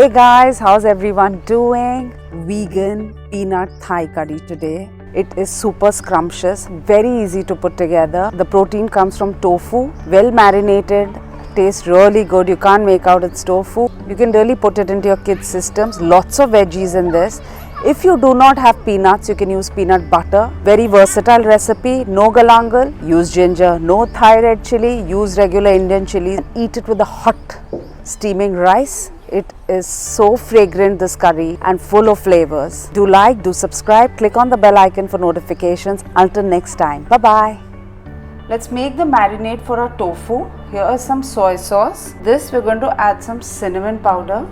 Hey guys, how's everyone doing? Vegan peanut Thai curry today. It is super scrumptious, very easy to put together. The protein comes from tofu, well marinated, tastes really good. You can't make out it's tofu. You can really put it into your kids' systems. Lots of veggies in this. If you do not have peanuts, you can use peanut butter. Very versatile recipe. No galangal, use ginger. No Thai red chili, use regular Indian chili. Eat it with a hot steaming rice. It is so fragrant, this curry, and full of flavors. Do like, do subscribe, click on the bell icon for notifications. Until next time, bye bye. Let's make the marinade for our tofu. Here is some soy sauce. This we're going to add some cinnamon powder,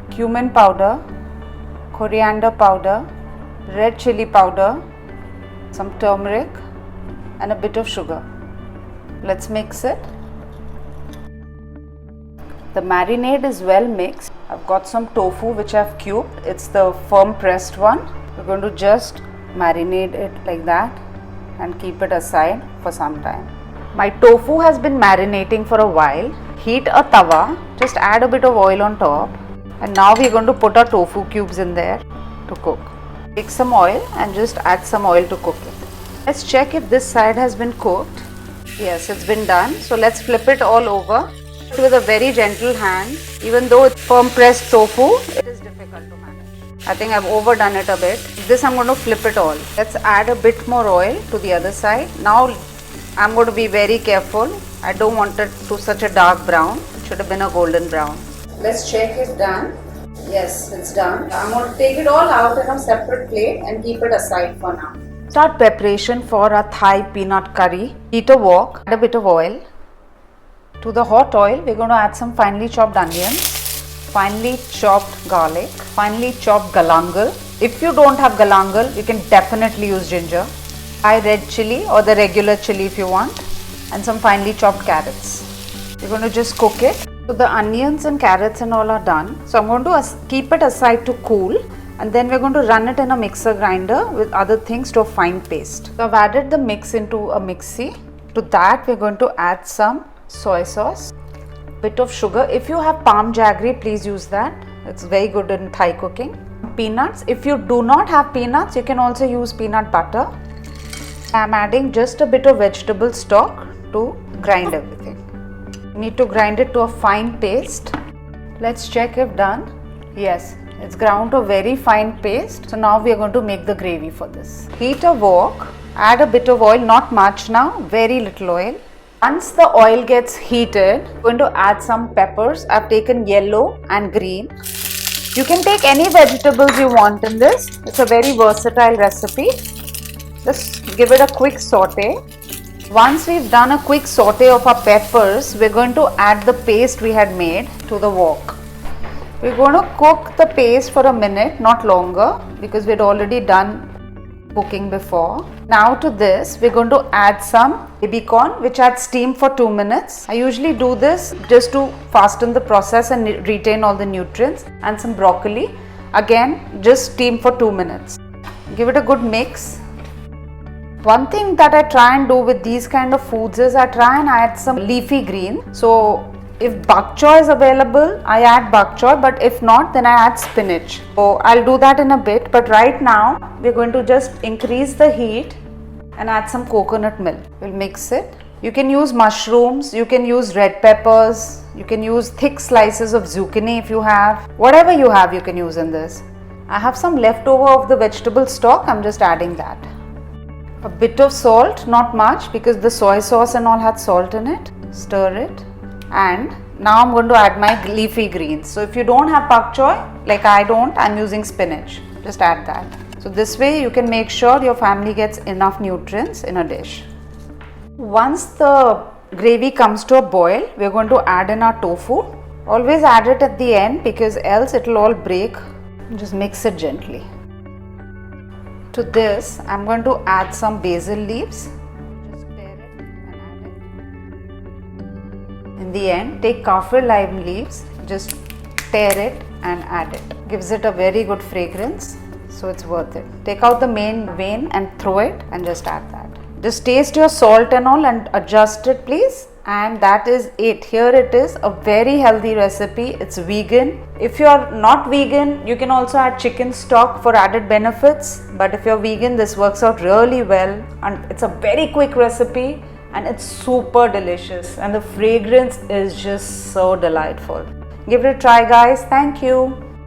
cumin powder, coriander powder, red chili powder, some turmeric, and a bit of sugar. Let's mix it. The marinade is well mixed. I've got some tofu which I've cubed. It's the firm pressed one. We're going to just marinate it like that and keep it aside for some time. My tofu has been marinating for a while. Heat a tawa, just add a bit of oil on top, and now we're going to put our tofu cubes in there to cook. Take some oil and just add some oil to cook it. Let's check if this side has been cooked. Yes, it's been done. So let's flip it all over. With a very gentle hand. Even though it's firm pressed tofu, it is difficult to manage. I think I've overdone it a bit. This I'm going to flip it all. Let's add a bit more oil to the other side. Now I'm going to be very careful. I don't want it to such a dark brown. It should have been a golden brown. Let's check it done. Yes, it's done. I'm going to take it all out in a separate plate and keep it aside for now. Start preparation for our Thai peanut curry. Heat a wok, add a bit of oil. To the hot oil, we're going to add some finely chopped onions, finely chopped garlic, finely chopped galangal. If you don't have galangal, you can definitely use ginger. Thai red chili or the regular chili if you want, and some finely chopped carrots. We're going to just cook it. So the onions and carrots and all are done. So I'm going to keep it aside to cool, and then we're going to run it in a mixer grinder with other things to a fine paste. So I've added the mix into a mixie. To that, we're going to add some soy sauce, bit of sugar. If you have palm jaggery, please use that. It's very good in Thai cooking. Peanuts. If you do not have peanuts, you can also use peanut butter. I'm adding just a bit of vegetable stock to grind everything. You need to grind it to a fine paste. Let's check if done. Yes, it's ground to a very fine paste. So now we are going to make the gravy for this. Heat a wok. Add a bit of oil, not much now, very little oil. Once the oil gets heated, I'm going to add some peppers. I've taken yellow and green. You can take any vegetables you want in this. It's a very versatile recipe. Just give it a quick saute. Once we've done a quick saute of our peppers, we're going to add the paste we had made to the wok. We're going to cook the paste for a minute, not longer, because we'd already done cooking before. Now to this, we're going to add some baby corn, which I'd steam for 2 minutes. I usually do this just to fasten the process and retain all the nutrients. And some broccoli, again just steam for 2 minutes. Give it a good mix. One thing that I try and do with these kind of foods is I try and add some leafy green. So if bok choy is available, I add bok choy, but if not, then I add spinach. So I'll do that in a bit, but right now we're going to just increase the heat and add some coconut milk. We'll mix it. You can use mushrooms, you can use red peppers, you can use thick slices of zucchini if you have. Whatever you have, you can use in this. I have some leftover of the vegetable stock, I'm just adding that. A bit of salt, not much, because the soy sauce and all had salt in it. Stir it. And now I'm going to add my leafy greens. So if you don't have pak choy, like I don't, I'm using spinach. Just add that. So this way you can make sure your family gets enough nutrients in a dish. Once the gravy comes to a boil, we're going to add in our tofu. Always add it at the end because else it will all break. Just mix it gently. To this, I'm going to add some basil leaves. In the end, take kaffir lime leaves, just tear it and add it. Gives it a very good fragrance, so it's worth it. Take out the main vein and throw it and just add that. Just taste your salt and all and adjust it please. And that is it. Here it is, a very healthy recipe. It's vegan. If you're not vegan, you can also add chicken stock for added benefits, but if you're vegan, this works out really well, and it's a very quick recipe and it's super delicious, and the fragrance is just so delightful. Give it a try guys. Thank you.